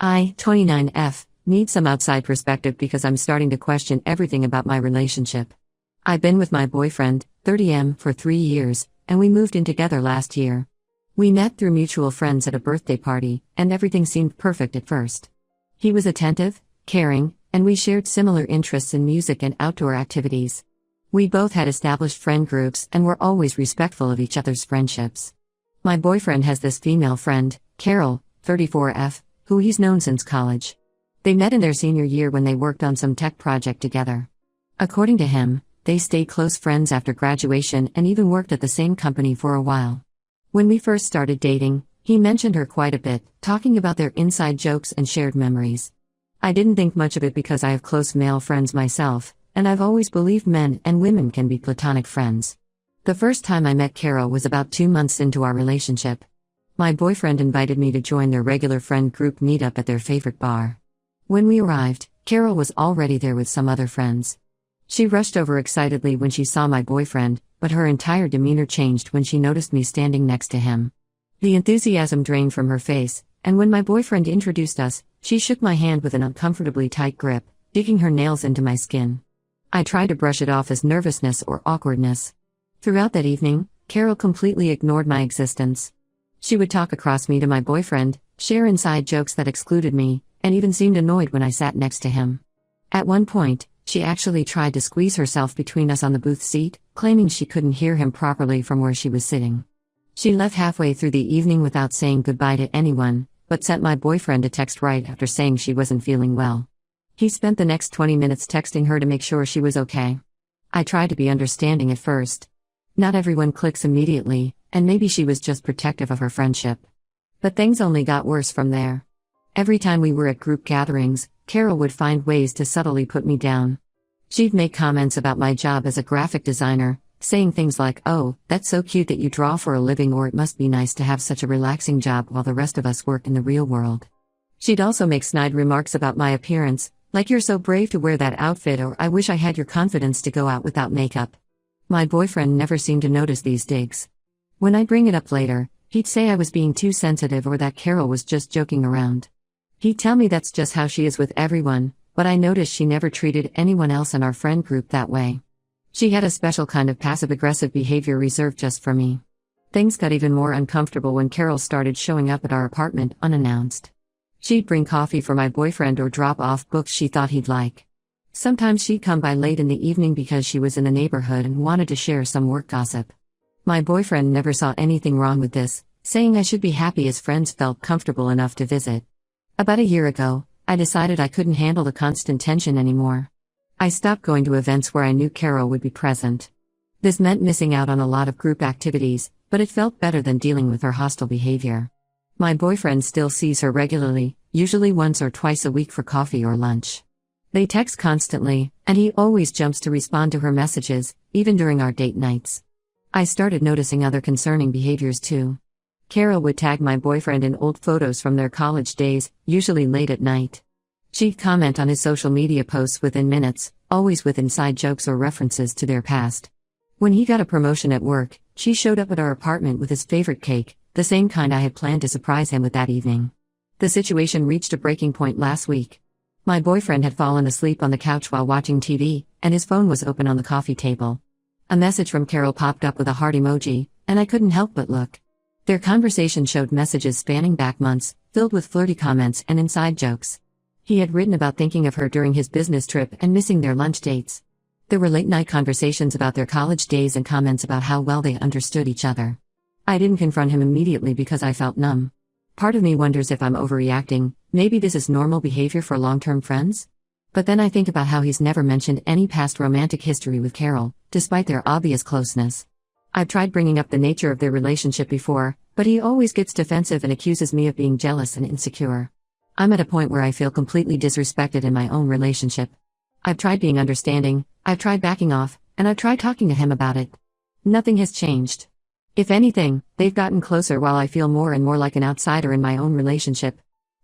I, 29F, need some outside perspective because I'm starting to question everything about my relationship. I've been with my boyfriend, 30M, for 3 years, and we moved in together last year. We met through mutual friends at a birthday party, and everything seemed perfect at first. He was attentive, caring, and we shared similar interests in music and outdoor activities. We both had established friend groups and were always respectful of each other's friendships. My boyfriend has this female friend, Carol, 34F, who he's known since college. They met in their senior year when they worked on some tech project together. According to him, they stayed close friends after graduation and even worked at the same company for a while. When we first started dating, he mentioned her quite a bit, talking about their inside jokes and shared memories. I didn't think much of it because I have close male friends myself, and I've always believed men and women can be platonic friends. The first time I met Carol was about 2 months into our relationship. My boyfriend invited me to join their regular friend group meetup at their favorite bar. When we arrived, Carol was already there with some other friends. She rushed over excitedly when she saw my boyfriend, but her entire demeanor changed when she noticed me standing next to him. The enthusiasm drained from her face, and when my boyfriend introduced us, she shook my hand with an uncomfortably tight grip, digging her nails into my skin. I tried to brush it off as nervousness or awkwardness. Throughout that evening, Carol completely ignored my existence. She would talk across me to my boyfriend, share inside jokes that excluded me, and even seemed annoyed when I sat next to him. At one point, she actually tried to squeeze herself between us on the booth seat, claiming she couldn't hear him properly from where she was sitting. She left halfway through the evening without saying goodbye to anyone, but sent my boyfriend a text right after saying she wasn't feeling well. He spent the next 20 minutes texting her to make sure she was okay. I tried to be understanding at first. Not everyone clicks immediately, and maybe she was just protective of her friendship. But things only got worse from there. Every time we were at group gatherings, Carol would find ways to subtly put me down. She'd make comments about my job as a graphic designer, saying things like, "Oh, that's so cute that you draw for a living," or "It must be nice to have such a relaxing job while the rest of us work in the real world." She'd also make snide remarks about my appearance, like "You're so brave to wear that outfit," or "I wish I had your confidence to go out without makeup." My boyfriend never seemed to notice these digs. When I'd bring it up later, he'd say I was being too sensitive or that Carol was just joking around. He'd tell me that's just how she is with everyone, but I noticed she never treated anyone else in our friend group that way. She had a special kind of passive-aggressive behavior reserved just for me. Things got even more uncomfortable when Carol started showing up at our apartment unannounced. She'd bring coffee for my boyfriend or drop off books she thought he'd like. Sometimes she'd come by late in the evening because she was in the neighborhood and wanted to share some work gossip. My boyfriend never saw anything wrong with this, saying I should be happy his friends felt comfortable enough to visit. About a year ago, I decided I couldn't handle the constant tension anymore. I stopped going to events where I knew Carol would be present. This meant missing out on a lot of group activities, but it felt better than dealing with her hostile behavior. My boyfriend still sees her regularly, usually once or twice a week for coffee or lunch. They text constantly, and he always jumps to respond to her messages, even during our date nights. I started noticing other concerning behaviors too. Carol would tag my boyfriend in old photos from their college days, usually late at night. She'd comment on his social media posts within minutes, always with inside jokes or references to their past. When he got a promotion at work, she showed up at our apartment with his favorite cake, the same kind I had planned to surprise him with that evening. The situation reached a breaking point last week. My boyfriend had fallen asleep on the couch while watching TV, and his phone was open on the coffee table. A message from Carol popped up with a heart emoji, and I couldn't help but look. Their conversation showed messages spanning back months, filled with flirty comments and inside jokes. He had written about thinking of her during his business trip and missing their lunch dates. There were late-night conversations about their college days and comments about how well they understood each other. I didn't confront him immediately because I felt numb. Part of me wonders if I'm overreacting, maybe this is normal behavior for long-term friends? But then I think about how he's never mentioned any past romantic history with Carol, despite their obvious closeness. I've tried bringing up the nature of their relationship before, but he always gets defensive and accuses me of being jealous and insecure. I'm at a point where I feel completely disrespected in my own relationship. I've tried being understanding, I've tried backing off, and I've tried talking to him about it. Nothing has changed. If anything, they've gotten closer while I feel more and more like an outsider in my own relationship.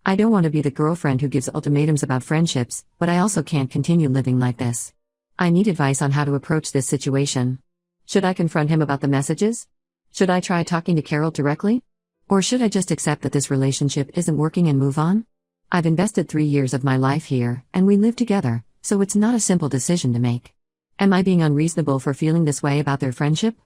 I don't want to be the girlfriend who gives ultimatums about friendships, but I also can't continue living like this. I need advice on how to approach this situation. Should I confront him about the messages? Should I try talking to Carol directly? Or should I just accept that this relationship isn't working and move on? I've invested 3 years of my life here, and we live together, so it's not a simple decision to make. Am I being unreasonable for feeling this way about their friendship?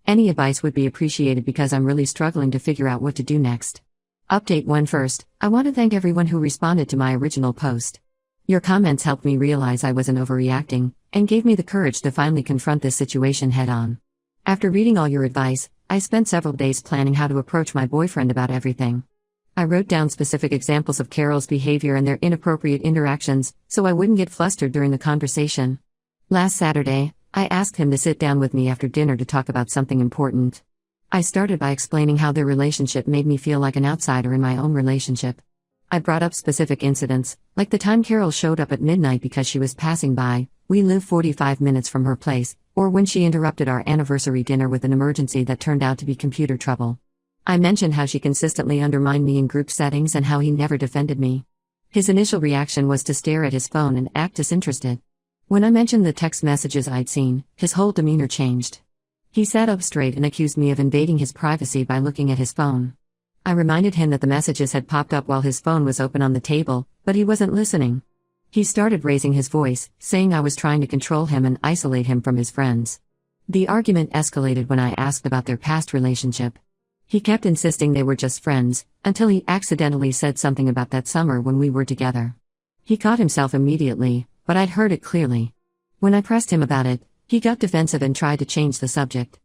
Any advice would be appreciated because I'm really struggling to figure out what to do next. Update 1 first, I want to thank everyone who responded to my original post. Your comments helped me realize I wasn't overreacting, and gave me the courage to finally confront this situation head-on. After reading all your advice, I spent several days planning how to approach my boyfriend about everything. I wrote down specific examples of Carol's behavior and their inappropriate interactions, so I wouldn't get flustered during the conversation. Last Saturday, I asked him to sit down with me after dinner to talk about something important. I started by explaining how their relationship made me feel like an outsider in my own relationship. I brought up specific incidents, like the time Carol showed up at midnight because she was passing by, we live 45 minutes from her place, or when she interrupted our anniversary dinner with an emergency that turned out to be computer trouble. I mentioned how she consistently undermined me in group settings and how he never defended me. His initial reaction was to stare at his phone and act disinterested. When I mentioned the text messages I'd seen, his whole demeanor changed. He sat up straight and accused me of invading his privacy by looking at his phone. I reminded him that the messages had popped up while his phone was open on the table, but he wasn't listening. He started raising his voice, saying I was trying to control him and isolate him from his friends. The argument escalated when I asked about their past relationship. He kept insisting they were just friends, until he accidentally said something about that summer when we were together. He caught himself immediately, but I'd heard it clearly. When I pressed him about it, he got defensive and tried to change the subject.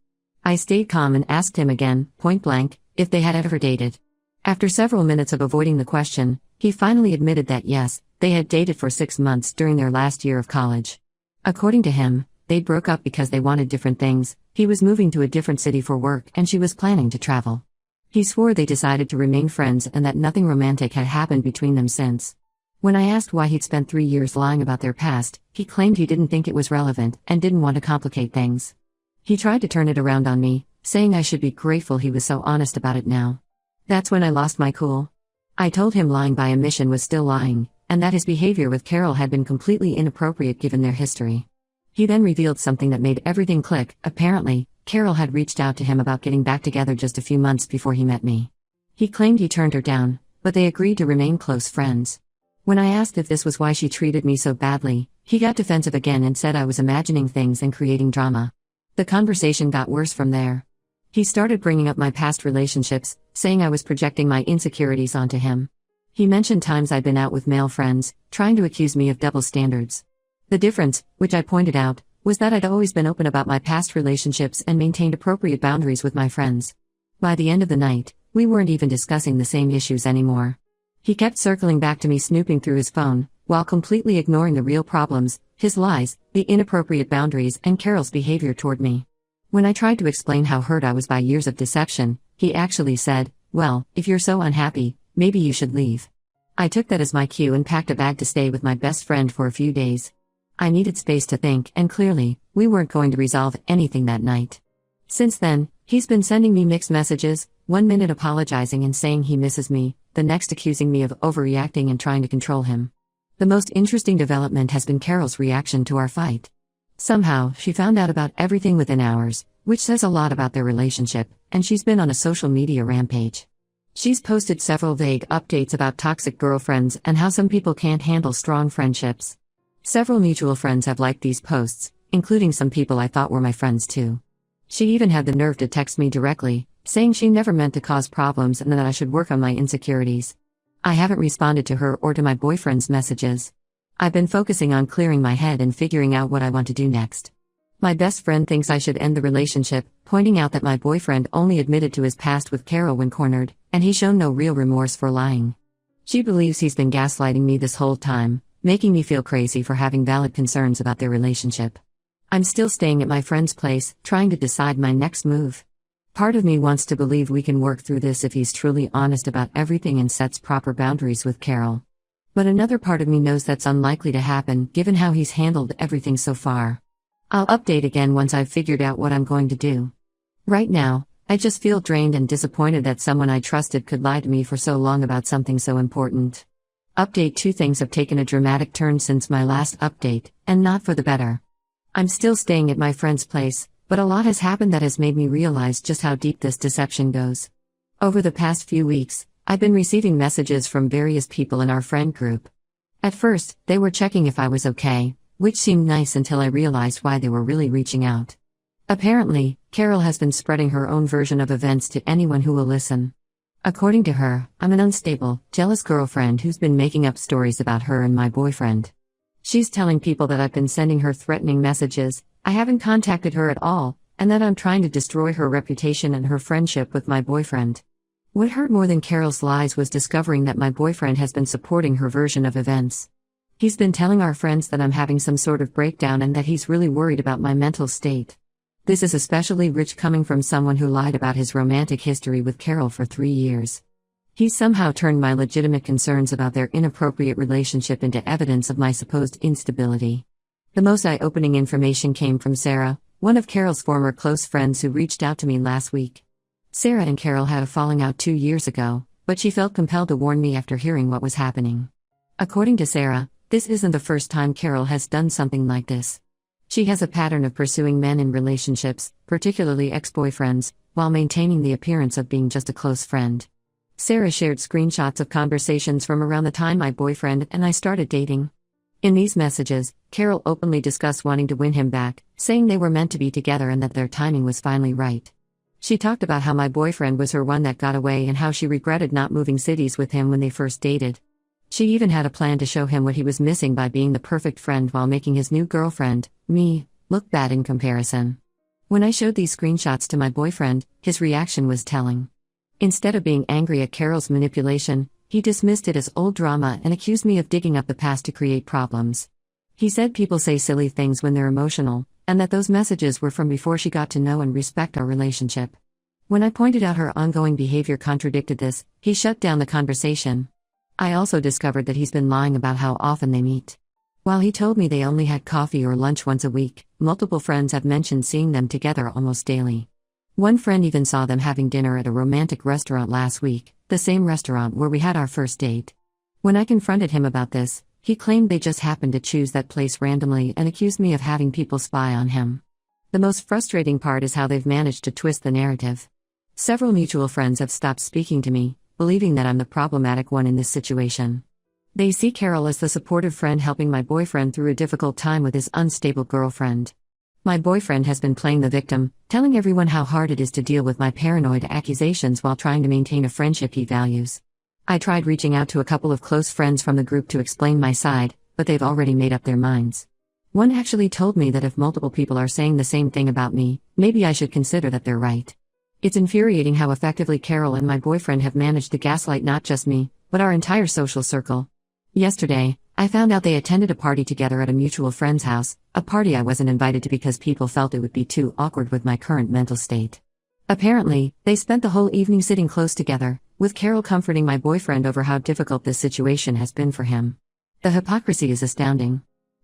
I stayed calm and asked him again, point blank, if they had ever dated. After several minutes of avoiding the question, he finally admitted that yes, they had dated for 6 months during their last year of college. According to him, they broke up because they wanted different things. He was moving to a different city for work and she was planning to travel. He swore they decided to remain friends and that nothing romantic had happened between them since. When I asked why he'd spent 3 years lying about their past, he claimed he didn't think it was relevant and didn't want to complicate things. He tried to turn it around on me, saying I should be grateful he was so honest about it now. That's when I lost my cool. I told him lying by omission was still lying, and that his behavior with Carol had been completely inappropriate given their history. He then revealed something that made everything click. Apparently, Carol had reached out to him about getting back together just a few months before he met me. He claimed he turned her down, but they agreed to remain close friends. When I asked if this was why she treated me so badly, he got defensive again and said I was imagining things and creating drama. The conversation got worse from there. He started bringing up my past relationships, saying I was projecting my insecurities onto him. He mentioned times I'd been out with male friends, trying to accuse me of double standards. The difference, which I pointed out, was that I'd always been open about my past relationships and maintained appropriate boundaries with my friends. By the end of the night, we weren't even discussing the same issues anymore. He kept circling back to me, snooping through his phone, while completely ignoring the real problems, his lies, the inappropriate boundaries, and Carol's behavior toward me. When I tried to explain how hurt I was by years of deception, he actually said, "Well, if you're so unhappy, maybe you should leave." I took that as my cue and packed a bag to stay with my best friend for a few days. I needed space to think, and clearly, we weren't going to resolve anything that night. Since then, he's been sending me mixed messages, one minute apologizing and saying he misses me, the next accusing me of overreacting and trying to control him. The most interesting development has been Carol's reaction to our fight. Somehow, she found out about everything within hours, which says a lot about their relationship, and she's been on a social media rampage. She's posted several vague updates about toxic girlfriends and how some people can't handle strong friendships. Several mutual friends have liked these posts, including some people I thought were my friends too. She even had the nerve to text me directly, saying she never meant to cause problems and that I should work on my insecurities. I haven't responded to her or to my boyfriend's messages. I've been focusing on clearing my head and figuring out what I want to do next. My best friend thinks I should end the relationship, pointing out that my boyfriend only admitted to his past with Carol when cornered, and he's shown no real remorse for lying. She believes he's been gaslighting me this whole time, making me feel crazy for having valid concerns about their relationship. I'm still staying at my friend's place, trying to decide my next move. Part of me wants to believe we can work through this if he's truly honest about everything and sets proper boundaries with Carol. But another part of me knows that's unlikely to happen, given how he's handled everything so far. I'll update again once I've figured out what I'm going to do. Right now, I just feel drained and disappointed that someone I trusted could lie to me for so long about something so important. Update 2: Things have taken a dramatic turn since my last update, and not for the better. I'm still staying at my friend's place, but a lot has happened that has made me realize just how deep this deception goes. Over the past few weeks, I've been receiving messages from various people in our friend group. At first, they were checking if I was okay, which seemed nice until I realized why they were really reaching out. Apparently, Carol has been spreading her own version of events to anyone who will listen. According to her, I'm an unstable, jealous girlfriend who's been making up stories about her and my boyfriend. She's telling people that I've been sending her threatening messages, I haven't contacted her at all, and that I'm trying to destroy her reputation and her friendship with my boyfriend. What hurt more than Carol's lies was discovering that my boyfriend has been supporting her version of events. He's been telling our friends that I'm having some sort of breakdown and that he's really worried about my mental state. This is especially rich coming from someone who lied about his romantic history with Carol for 3 years. He's somehow turned my legitimate concerns about their inappropriate relationship into evidence of my supposed instability. The most eye-opening information came from Sarah, one of Carol's former close friends who reached out to me last week. Sarah and Carol had a falling out 2 years ago, but she felt compelled to warn me after hearing what was happening. According to Sarah, this isn't the first time Carol has done something like this. She has a pattern of pursuing men in relationships, particularly ex-boyfriends, while maintaining the appearance of being just a close friend. Sarah shared screenshots of conversations from around the time my boyfriend and I started dating. In these messages, Carol openly discussed wanting to win him back, saying they were meant to be together and that their timing was finally right. She talked about how my boyfriend was her one that got away and how she regretted not moving cities with him when they first dated. She even had a plan to show him what he was missing by being the perfect friend while making his new girlfriend, me, look bad in comparison. When I showed these screenshots to my boyfriend, his reaction was telling. Instead of being angry at Carol's manipulation, he dismissed it as old drama and accused me of digging up the past to create problems. He said people say silly things when they're emotional, and that those messages were from before she got to know and respect our relationship. When I pointed out her ongoing behavior contradicted this, he shut down the conversation. I also discovered that he's been lying about how often they meet. While he told me they only had coffee or lunch once a week, multiple friends have mentioned seeing them together almost daily. One friend even saw them having dinner at a romantic restaurant last week, the same restaurant where we had our first date. When I confronted him about this, he claimed they just happened to choose that place randomly and accused me of having people spy on him. The most frustrating part is how they've managed to twist the narrative. Several mutual friends have stopped speaking to me, believing that I'm the problematic one in this situation. They see Carol as the supportive friend helping my boyfriend through a difficult time with his unstable girlfriend. My boyfriend has been playing the victim, telling everyone how hard it is to deal with my paranoid accusations while trying to maintain a friendship he values. I tried reaching out to a couple of close friends from the group to explain my side, but they've already made up their minds. One actually told me that if multiple people are saying the same thing about me, maybe I should consider that they're right. It's infuriating how effectively Carol and my boyfriend have managed to gaslight not just me, but our entire social circle. Yesterday, I found out they attended a party together at a mutual friend's house, a party I wasn't invited to because people felt it would be too awkward with my current mental state. Apparently, they spent the whole evening sitting close together, with Carol comforting my boyfriend over how difficult this situation has been for him. The hypocrisy is astounding.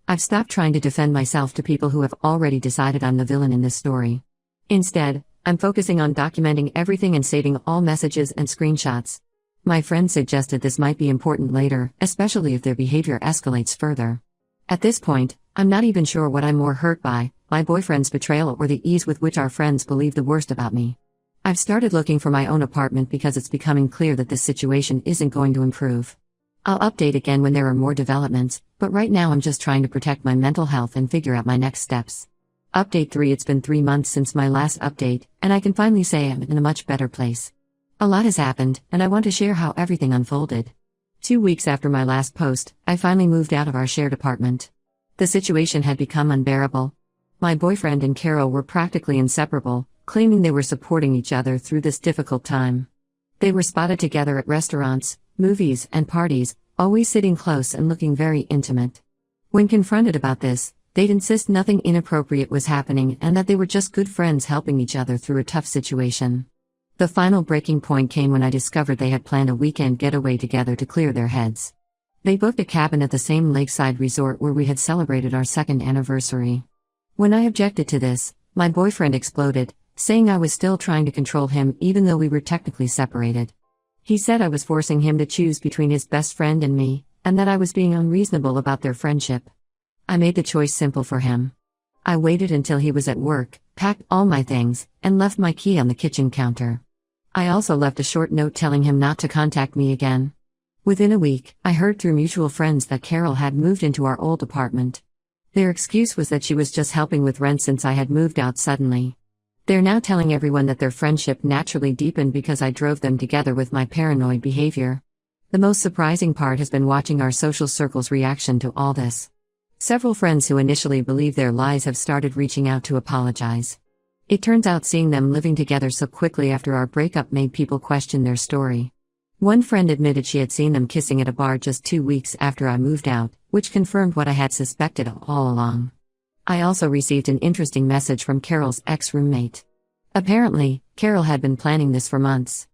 I've stopped trying to defend myself to people who have already decided I'm the villain in this story. Instead, I'm focusing on documenting everything and saving all messages and screenshots. My friend suggested this might be important later, especially if their behavior escalates further. At this point, I'm not even sure what I'm more hurt by, my boyfriend's betrayal or the ease with which our friends believe the worst about me. I've started looking for my own apartment because it's becoming clear that this situation isn't going to improve. I'll update again when there are more developments, but right now I'm just trying to protect my mental health and figure out my next steps. Update 3. It's been 3 months since my last update, and I can finally say I'm in a much better place. A lot has happened, and I want to share how everything unfolded. 2 weeks after my last post, I finally moved out of our shared apartment. The situation had become unbearable. My boyfriend and Carol were practically inseparable, claiming they were supporting each other through this difficult time. They were spotted together at restaurants, movies, and parties, always sitting close and looking very intimate. When confronted about this, they'd insist nothing inappropriate was happening and that they were just good friends helping each other through a tough situation. The final breaking point came when I discovered they had planned a weekend getaway together to clear their heads. They booked a cabin at the same lakeside resort where we had celebrated our 2nd anniversary. When I objected to this, my boyfriend exploded, saying I was still trying to control him even though we were technically separated. He said I was forcing him to choose between his best friend and me, and that I was being unreasonable about their friendship. I made the choice simple for him. I waited until he was at work, packed all my things, and left my key on the kitchen counter. I also left a short note telling him not to contact me again. Within a week, I heard through mutual friends that Carol had moved into our old apartment. Their excuse was that she was just helping with rent since I had moved out suddenly. They're now telling everyone that their friendship naturally deepened because I drove them together with my paranoid behavior. The most surprising part has been watching our social circle's reaction to all this. Several friends who initially believed their lies have started reaching out to apologize. It turns out seeing them living together so quickly after our breakup made people question their story. One friend admitted she had seen them kissing at a bar just 2 weeks after I moved out, which confirmed what I had suspected all along. I also received an interesting message from Carol's ex-roommate. Apparently, Carol had been planning this for months.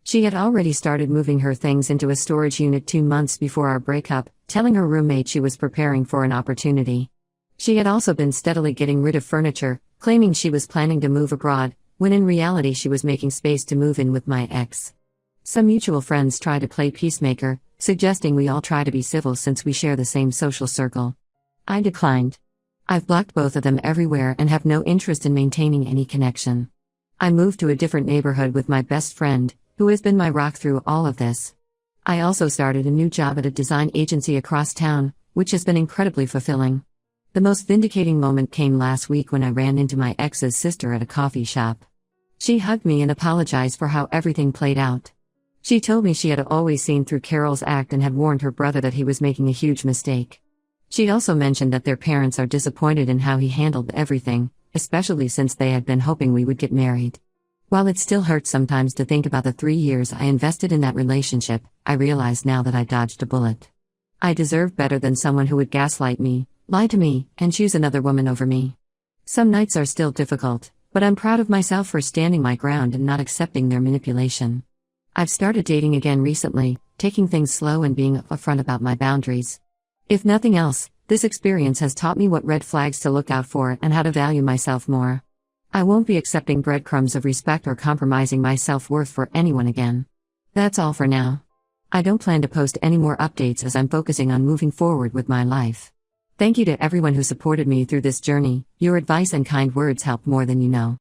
She had already started moving her things into a storage unit 2 months before our breakup, telling her roommate she was preparing for an opportunity. She had also been steadily getting rid of furniture, claiming she was planning to move abroad, when in reality she was making space to move in with my ex. Some mutual friends tried to play peacemaker, suggesting we all try to be civil since we share the same social circle. I declined. I've blocked both of them everywhere and have no interest in maintaining any connection. I moved to a different neighborhood with my best friend, who has been my rock through all of this. I also started a new job at a design agency across town, which has been incredibly fulfilling. The most vindicating moment came last week when I ran into my ex's sister at a coffee shop. She hugged me and apologized for how everything played out. She told me she had always seen through Carol's act and had warned her brother that he was making a huge mistake. She also mentioned that their parents are disappointed in how he handled everything, especially since they had been hoping we would get married. While it still hurts sometimes to think about the 3 years I invested in that relationship, I realize now that I dodged a bullet. I deserve better than someone who would gaslight me, lie to me, and choose another woman over me. Some nights are still difficult, but I'm proud of myself for standing my ground and not accepting their manipulation. I've started dating again recently, taking things slow and being upfront about my boundaries. If nothing else, this experience has taught me what red flags to look out for and how to value myself more. I won't be accepting breadcrumbs of respect or compromising my self-worth for anyone again. That's all for now. I don't plan to post any more updates as I'm focusing on moving forward with my life. Thank you to everyone who supported me through this journey. Your advice and kind words helped more than you know.